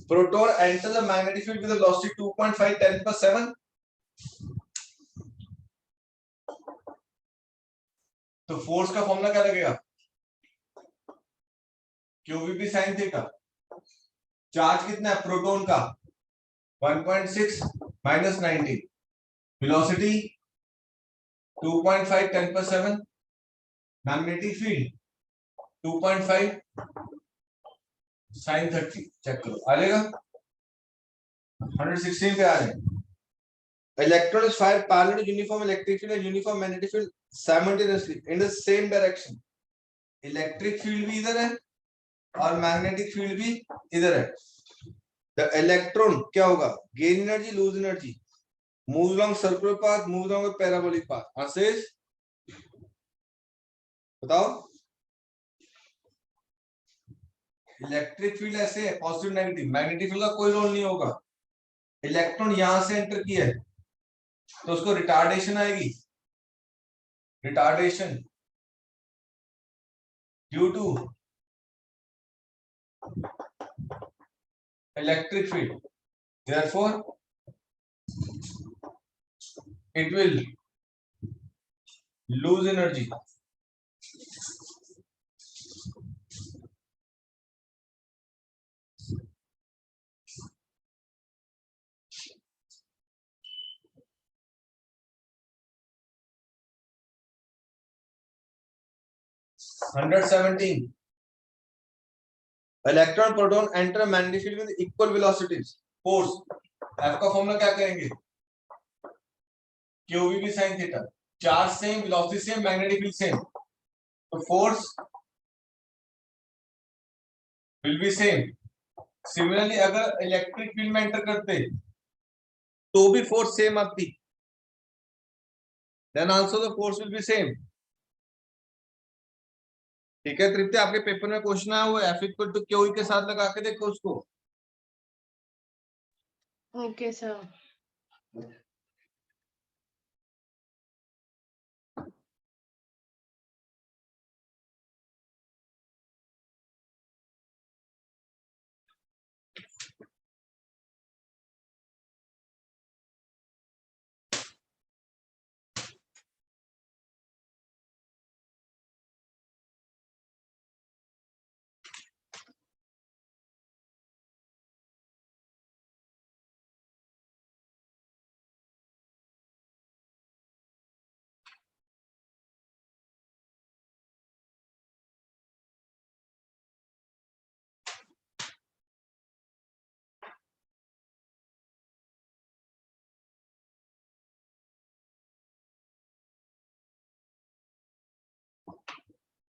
Proton enter the magnetic field with a velocity 2.5 10 plus 7. तो force का formula क्या लगेगा? QB sine theta. चार्ज कितना है प्रोटॉन का? 1.6 minus 19। Velocity 2.5 10 plus 7। Magnetic field 2.5 sine 30। Check करो आ जाएगा 116 पे आ जाएगा। Electron is fired parallel to uniform electric field and uniform magnetic field simultaneously in the same direction. Electric field भी इधर है और मैग्नेटिक फील्ड भी इधर है। द इलेक्ट्रॉन क्या होगा? Gain energy, lose energy, move along circular path, move along parabolic path. Answer बताओ। इलेक्ट्रिक फील्ड ऐसे है पॉजिटिव नेगेटिव, मैग्नेटिक फील्ड का कोई रोल नहीं होगा। इलेक्ट्रॉन यहां से एंटर किया है तो उसको रिटार्डेशन आएगी, retardation due to electric field, therefore it will lose energy. (117) electron proton enter magnetic field with equal velocities. Force F का फॉर्मूला क्या करेंगे? Q b sine theta. Charge same, velocity same, magnetic field same, तो force will be same. Similarly अगर electric field में enter करते तो भी force same आती, then also the force will be same. ठीक है तृप्ति, आपके पेपर में क्वेश्चन आया वो F इक्वल टू क्यू के साथ लगा के देखो उसको। Okay sir.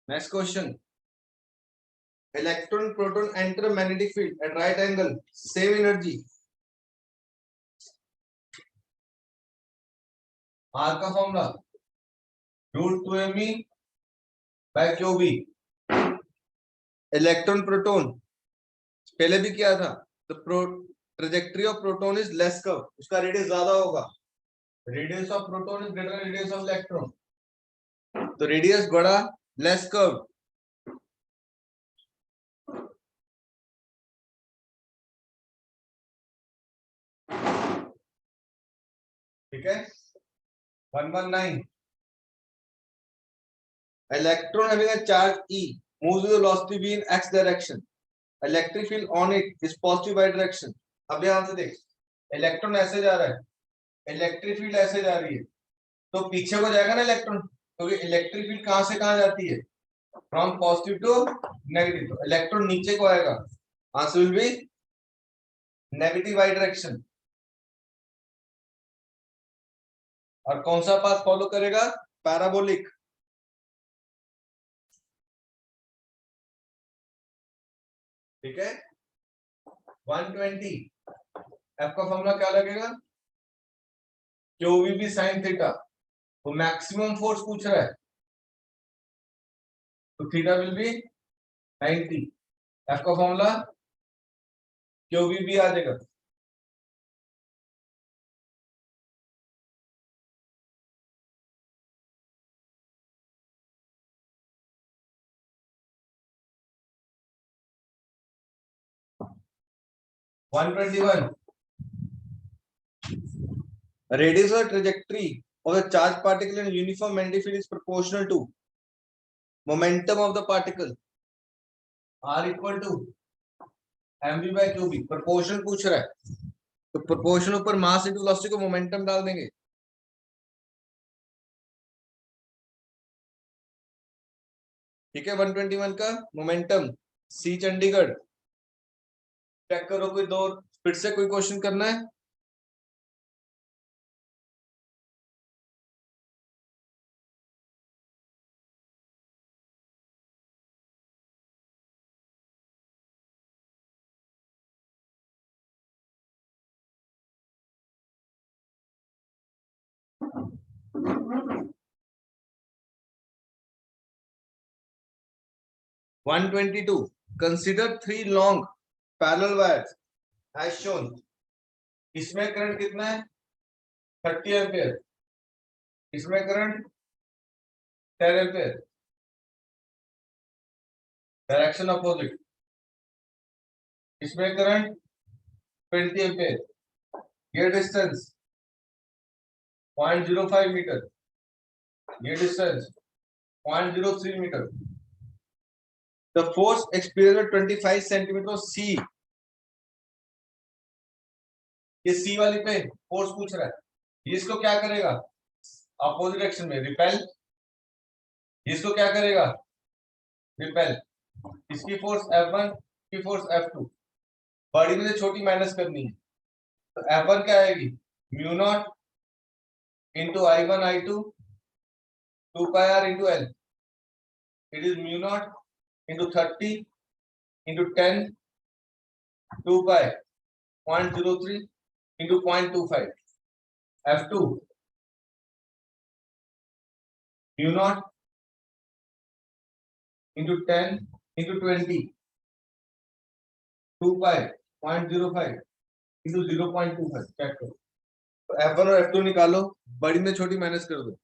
Next question. Electron, proton enter magnetic field at right angle, same energy. R का formula √2me by QB। Electron proton पहले भी किया था, तो trajectory of proton is less curve, उसका रेडियस ज्यादा होगा। Radius of proton is greater than radius of electron, तो रेडियस बड़ा, लेस कर्व। ठीक है 119। Electron having a charge E moves with velocity v in x direction. Electric field on it is positive y direction. अब ध्यान से देख, electron ऐसे जा रहा है, इलेक्ट्रिक फील्ड ऐसे जा रही है, तो पीछे को जाएगा ना इलेक्ट्रॉन, क्योंकि इलेक्ट्रिक फील्ड कहां से कहां जाती है? फ्रॉम पॉजिटिव टू नेगेटिव, तो इलेक्ट्रॉन नीचे को आएगा, answer will be negative y direction. और कौन सा पाथ फॉलो करेगा? पैराबोलिक। ठीक है 120। F का फॉर्मूला क्या लगेगा? क्यूबी साइन थीटा, तो मैक्सिमम फोर्स पूछ रहा है, तो थीटा विल बी 90। F का फॉर्मूला क्यूबी आ जाएगा। 121. Radius or trajectory of the charged particle in uniform magnetic field is proportional to momentum of the particle. R equal to mv by qb. Proportion पूछ रहा है, तो proportion ऊपर mass into velocity को momentum डाल देंगे. ठीक है. 121 का मोमेंटम सी चंडीगढ़. चेक करो कोई दो फिर से कोई क्वेश्चन करना है. (122) Consider three long parallel wires as shown. इसमें करंट कितना है? 30 एम्पियर. इसमें करंट 10 एम्पियर. Direction opposite. इसमें करंट 20 एम्पियर. ये डिस्टेंस 0.05 मीटर. ये distance 0.03 metre. The force experienced 25 centimetre C. ये C वाली पे फोर्स पूछ रहा है. इसको क्या करेगा? अपोजिट डायरेक्शन में रिपेल. इसको क्या करेगा? रिपेल. इसकी फोर्स F1, की फोर्स F2. बड़ी में से छोटी माइनस करनी है, तो F1 क्या आएगी? Mu naught into I1 I2 2 pi r into L. It is mu naught into 30 into 10 2 pi 0.03 into 0.25. F2 mu naught into 10 into 20 2 pi 0.05 into 0.25. Check करो. तो F1 और F2 निकालो, बड़ी में छोटी माइनस कर दो.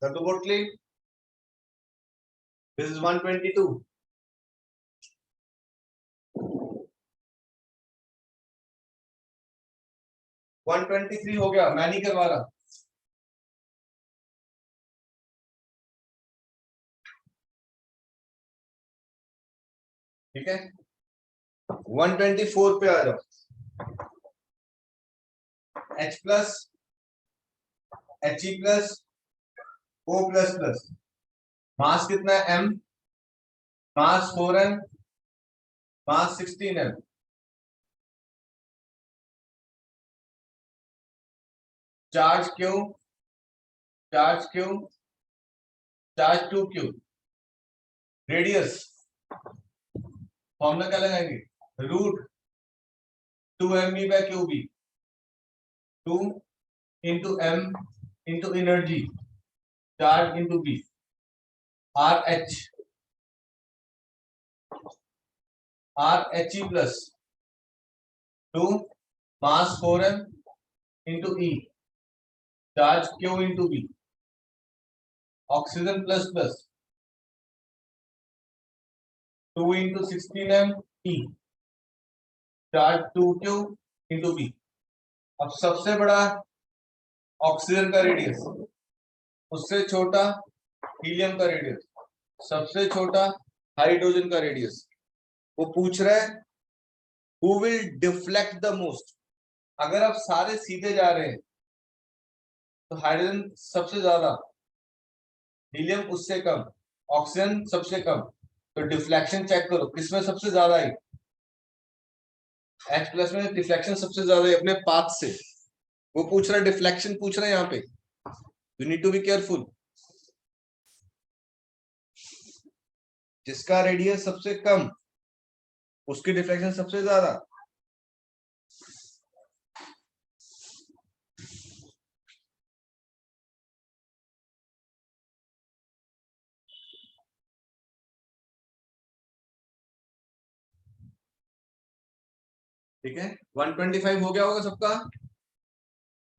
Got the board clean? This is 122. One 123 हो गया. मैं नहीं करवा रहा. ठीक है. 124 पे आ जाओ. H plus He plus O plus plus. Mass कितना है? M. Mass 4m. Mass 16m. Charge Q. Charge Q. Charge 2Q. Radius formula क्या लगाएंगे? Root 2mv by qb. 2 into m into energy charge into b. RH RHE plus 2 mass 4m into E charge Q into B. Oxygen plus plus 2 into 16m E charge 2Q into B. अब सबसे बड़ा oxygen का radius, उससे छोटा helium का radius, सबसे छोटा hydrogen का रेडियस. वो पूछ रहा है who will deflect the most. अगर आप सारे सीधे जा रहे हैं तो हाइड्रोजन सबसे ज्यादा, हीलियम उससे कम, ऑक्सीजन सबसे कम, तो डिफ्लेक्शन चेक करो किसमें सबसे ज्यादा है। H प्लस में डिफ्लेक्शन सबसे ज्यादा है अपने पाथ से, वो पूछ रहा है डिफ्लेक्शन पूछ रहा है यहाँ पे, you need to be careful. जिसका रेडियस सबसे कम उसकी डिफ्लेक्शन सबसे ज्यादा। ठीक है, 125 हो गया होगा सबका।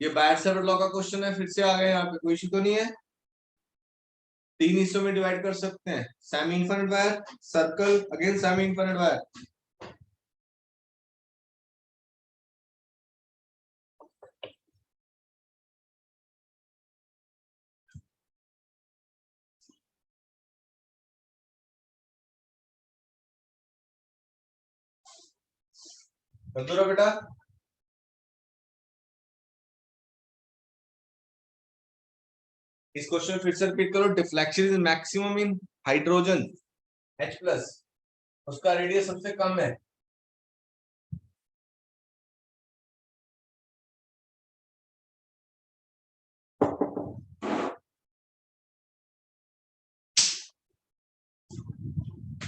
ये बायट-सैवर्ट लॉ का क्वेश्चन है, फिर से आ गए यहाँ पे, कोई इशू तो नहीं है। तीन हिस्सों में डिवाइड कर सकते हैं, semi infinite wire, circle, again semi infinite wire. कर दो बेटा। इस क्वेश्चन फिर से रिपीट करो। Deflection is maximum in hydrogen H plus, उसका रेडियस सबसे कम है।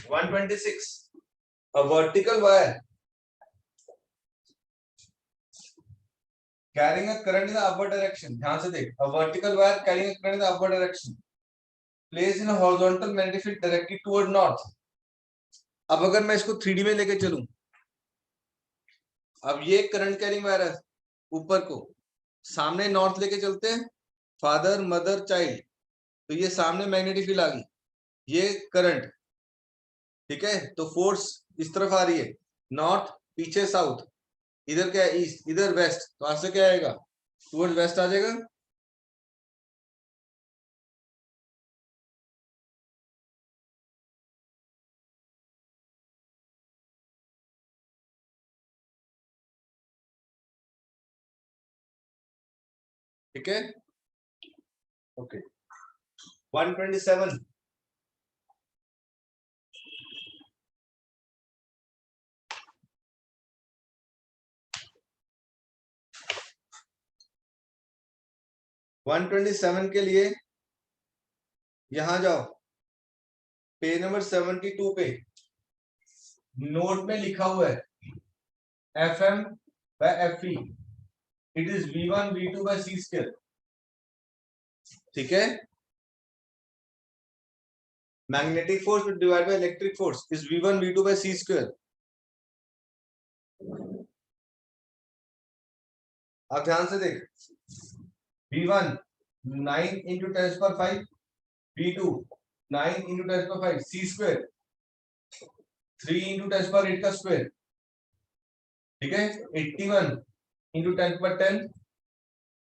One 126 a vertical wire carrying a current in the upward direction, ध्यान से देख, a vertical wire carrying a current in the upward direction placed in a horizontal magnetic field directed toward north। अब अगर मैं इसको 3D में लेके चलूं, अब ये करंट कैरिंग वायर है, ऊपर को सामने नॉर्थ लेके चलते हैं, फादर मदर चाइल्ड, तो ये सामने मैग्नेटिक फील्ड आ गई, ये करंट, ठीक है। तो फोर्स इस तरफ आ रही है, नॉर्थ पीछे साउथ, इधर क्या है ईस्ट, इधर वेस्ट, तो आज से क्या आएगा टूवर्ड वेस्ट आ जाएगा। ठीक है, ओके। 127 127 के लिए यहां जाओ, पेज नंबर 72 पे नोट में लिखा हुआ है Fm by Fe, it is V1 V2 by C square. ठीक है, magnetic force divide by electric force is V1 V2 by C square. अब ध्यान से देख, V1 9 into 10⁵, V2 9 into 10⁵, C square 3 into 10⁸ का स्क्वायर, ठीक है। 81 into 10⁻10,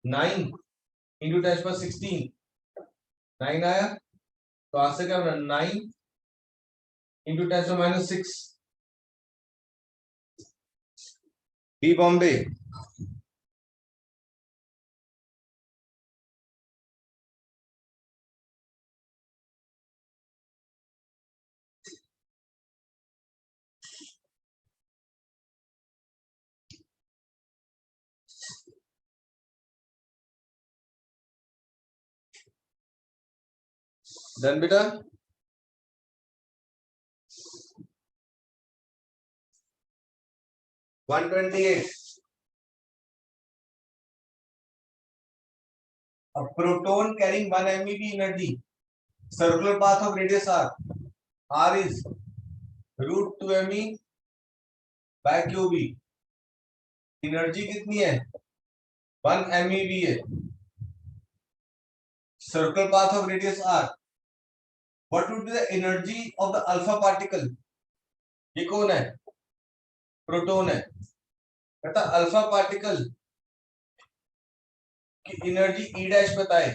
9 into 10⁻16, 9 आया, तो आज से क्या बना 9 into 10⁻⁻6, बी बॉम्बे। डन बेटा। One 128 a proton carrying 1 MeV energy, circular path of radius r is √2 me by qb। Energy कितनी है 1 MeV है, circle path of radius r, what would be the energy of the alpha particle. ये कौन है proton है, कहता alpha particle की energy E dash बताए,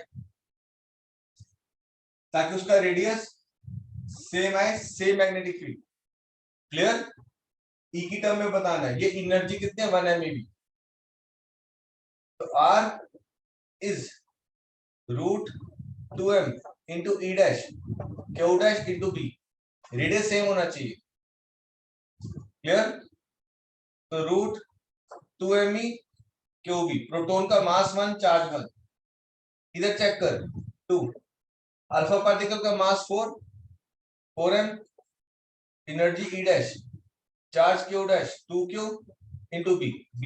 ताकि उसका रेडियस सेम आए, सेम मैग्नेटिक फील्ड। क्लियर, ई की टर्म में बताना है, ये एनर्जी कितने 1 MeV। तो R is √2m into E dash Q dash into B, radius same होना चाहिए, क्लियर। तो √2me QB, प्रोटॉन का मास 1 चार्ज 1, इधर चेक कर 2, अल्फा पार्टिकल का मास 4m, energy E dash, charge Q dash 2Q into B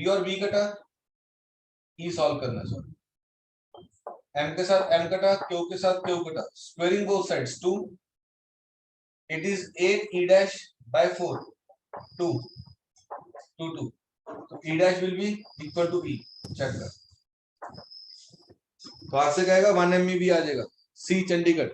और B कटा, E solve करना सर, M के साथ M कटा, Q के साथ Q कटा, squaring both sides 2, it is 8 E dash by 4 2 2 2, तो E dash will be equal to E, check कर। तो आपसे कहेगा 1 ME भी आ जाएगा, C Chandigarh.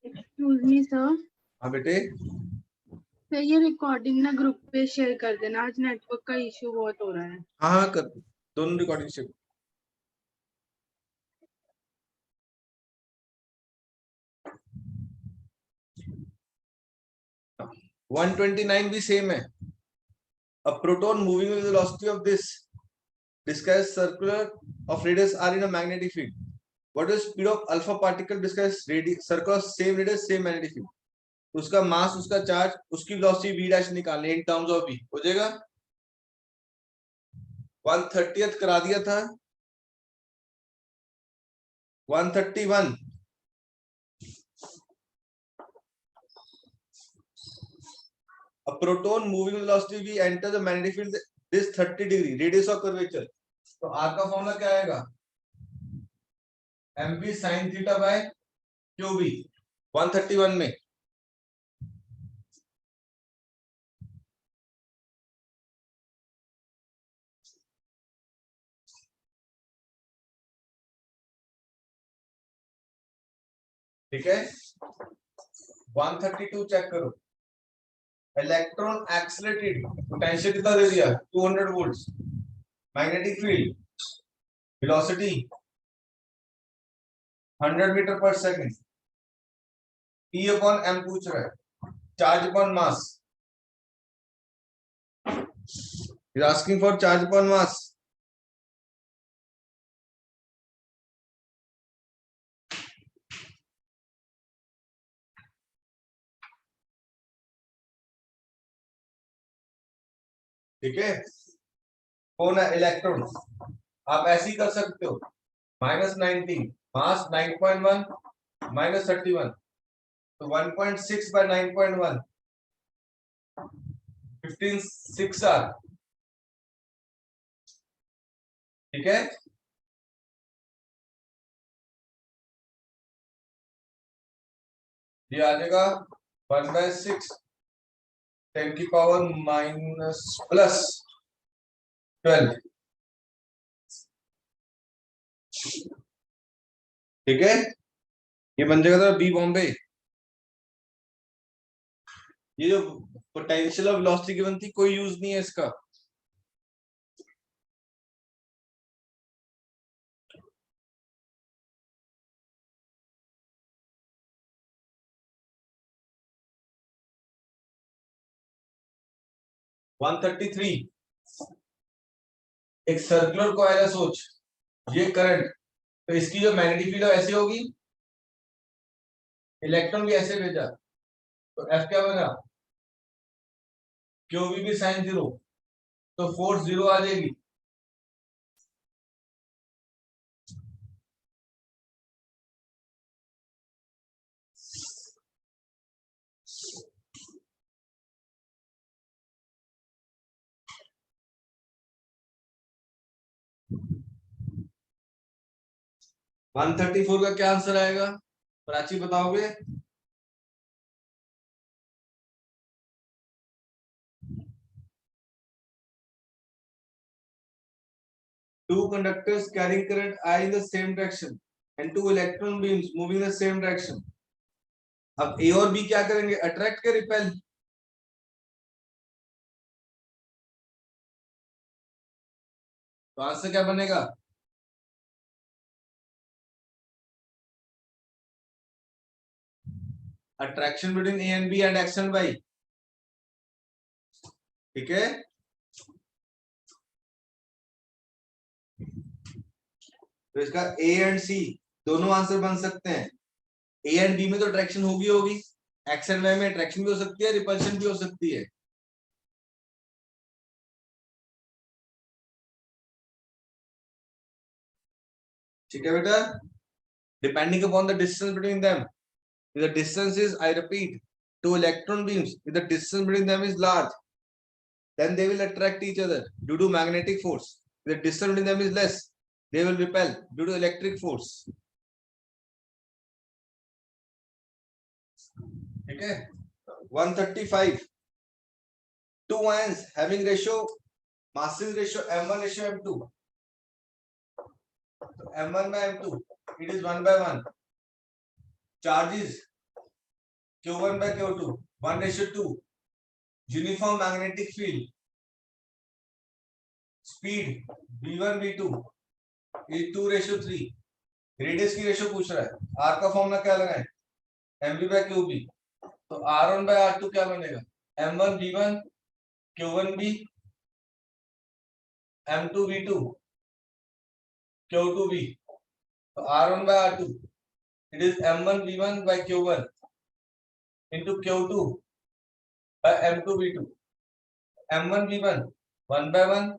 Excuse me sir, हाँ बेटे, सर ये रिकॉर्डिंग ना ग्रुप पे शेयर कर देना, आज नेटवर्क का इशू बहुत हो रहा है। हाँ हाँ कर, दोनों रिकॉर्डिंग से। हाँ, 129 भी सेम है। A proton moving with the velocity of this discuss circular of radius r in a magnetic field. What is speed of alpha particle discuss radius circle of same radius same magnetic field? उसका मास, उसका charge, उसकी velocity v dash निकालनी in terms of v, हो जाएगा। 130th करा दिया था, 131, a proton moving with velocity v enter the magnetic field this 30 degree radius of curvature, तो r का फॉर्मूला क्या आएगा, mv sin theta by qb 131 में। ठीक है, 132 चेक करो, इलेक्ट्रॉन एक्सेलरेटेड, पोटेंशियल कितना दे दिया 200 volts, magnetic field, velocity 100 metre पर सेकंड, E अपॉन m पूछ रहा है, charge upon mass, is asking for charge upon mass. ठीक है, कौन है इलेक्ट्रॉन, आप ऐसे ही कर सकते हो, -19 मास 9.1 -31, तो 1.6 by 9.1 15 6 आर, ठीक है। ये आ जाएगा 1/6 10 की पावर -+12, ठीक है। ये बन जाएगा तो बी बॉम्बे। ये जो पोटेंशियल ऑफ वेलोसिटी गिवन थी, कोई यूज नहीं है इसका। वन 133, एक सर्कुलर कॉइल है, सोच ये करंट, तो इसकी जो मैग्नेटिक फील्ड ऐसे होगी, इलेक्ट्रॉन भी ऐसे भेजा, तो एफ क्या बना, क्यू भी साइन 0, तो फोर्स 0 आ जाएगी। वन 134 का क्या आंसर आएगा, प्राची बताओगे। Two conductors carrying current I in the same direction and two electron beams moving in the same direction. अब A और B क्या करेंगे, अट्रैक्ट के रिपेल, तो आंसर क्या बनेगा? Attraction between A and B and X and Y. ठीक है, तो इसका ए एंड सी दोनों आंसर बन सकते हैं। ए एंड बी में तो अट्रैक्शन होगी, एक्स एंड वाई में अट्रैक्शन भी हो सकती है, रिपल्शन भी हो सकती है। ठीक है बेटा, depending upon the distance between them. If the distance is, I repeat, two electron beams, if the distance between them is large, then they will attract each other due to magnetic force. If the distance between them is less, they will repel due to electric force. Okay, 135. Two ions having ratio masses ratio m1 ratio m2. So m1 by m2, it is 1 by 1. Charges q1 by q2, 1 ratio 2. Uniform magnetic field. Speed v1 v2 is 2 ratio 3. Radius की ratio पूछ रहा है। Are का formula क्या लगाए? mv by qb। तो r1 by r2 क्या बनेगा? m1 v1 q1 b m2 v2 q2 b। तो r1 by r2 it is m1 v1 by q1 into q2 by m2 v2। m1 v1 1 by 1,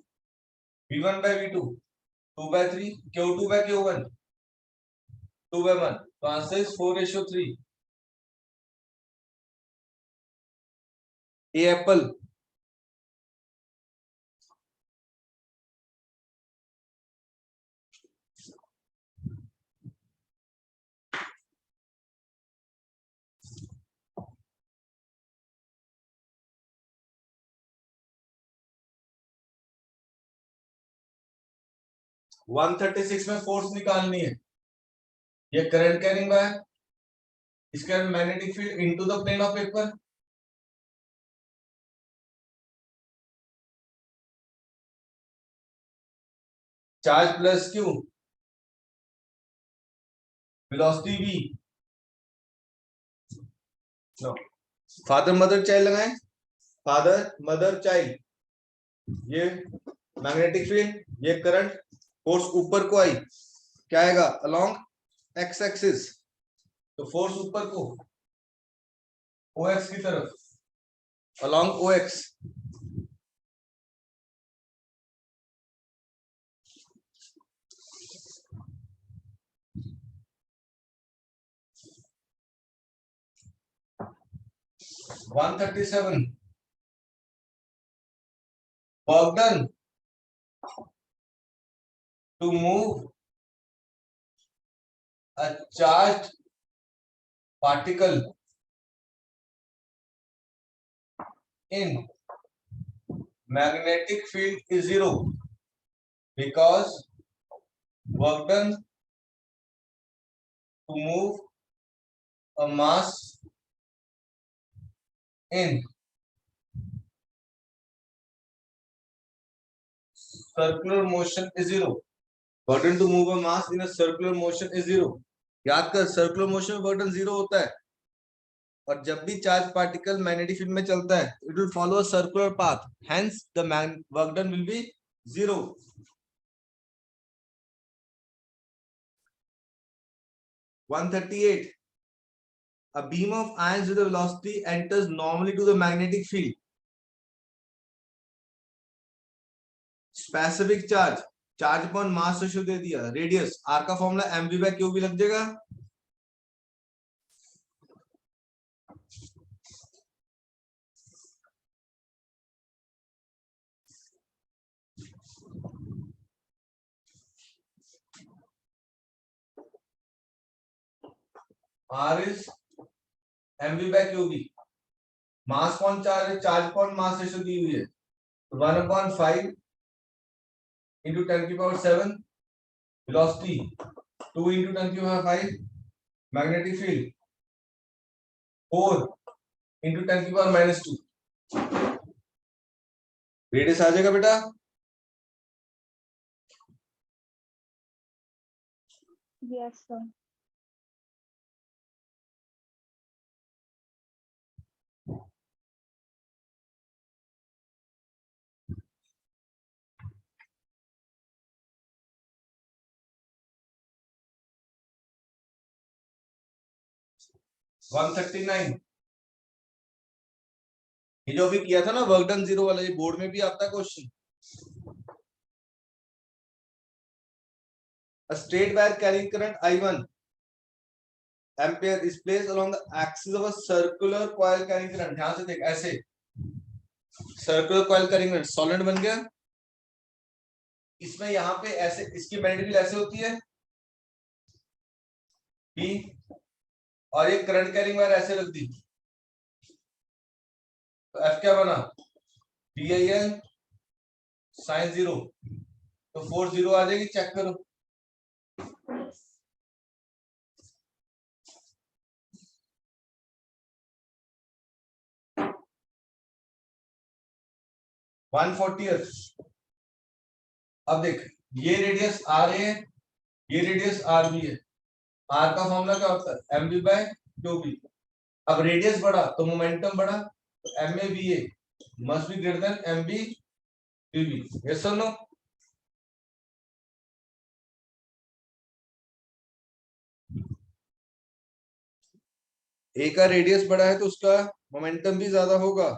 v1 by v2 2 by 3, q2 by q1 2 by 1। तो answer is 4 ratio 3। A apple. One 136 में force निकालनी है। ये current carrying wire, इसके magnetic field into the plane of paper. Charge plus q, velocity v। No, father mother child लगाएं। Father mother child, ये magnetic field, ये current, force ऊपर को आई, क्या आएगा? Along X axis. तो फोर्स ऊपर को ओ एक्स की तरफ, along O X. One 137 work done to move a charged particle in magnetic field is zero because work done to move a mass in circular motion is zero। Work done to move a mass in a circular motion is zero। याद कर, circular motion में work done zero होता है, और जब भी charge particle magnetic field में चलता है it will follow a circular path, hence the work done will be zero. One 138, a beam of ions with a velocity enters normally to the magnetic field। Specific charge, charge upon mass ratio दे दिया, radius, R का formula mv by q भी लग जाएगा। R is mv by qb। Mass upon charge है, charge upon mass ratio दी हुई है, 1/5 into 10 की पावर 7, velocity 2 into 10 की पावर 5, मैग्नेटिक फील्ड 4 into 10 की पावर -2। रेडियस आ जाएगा बेटा। Yes, sir. वन 139 ये जो अभी किया था ना वर्क डन 0 वाला, ये बोर्ड में भी आता है question. A straight wire carrying current I1 ampere is placed along the axis of a circular coil carrying current। ध्यान से देख, ऐसे circular coil carrying current solid बन गया। इसमें यहाँ पे ऐसे इसकी मैग्नेटिक फील्ड ऐसे होती है P, और एक करंट कैरिंग वायर ऐसे रख दी, तो F क्या बना, BIL sin 0, तो 4 0 आ जाएगी, चेक करो। One 40th। अब देख, ये रेडियस R है, ये रेडियस RB है। R का फॉर्मूला क्या होता है, MB बाय QB। अब रेडियस बढ़ा तो मोमेंटम बढ़ा, तो MAVA must be greater than MB BB। Yes और नो? ए का रेडियस बड़ा है तो उसका मोमेंटम भी ज्यादा होगा,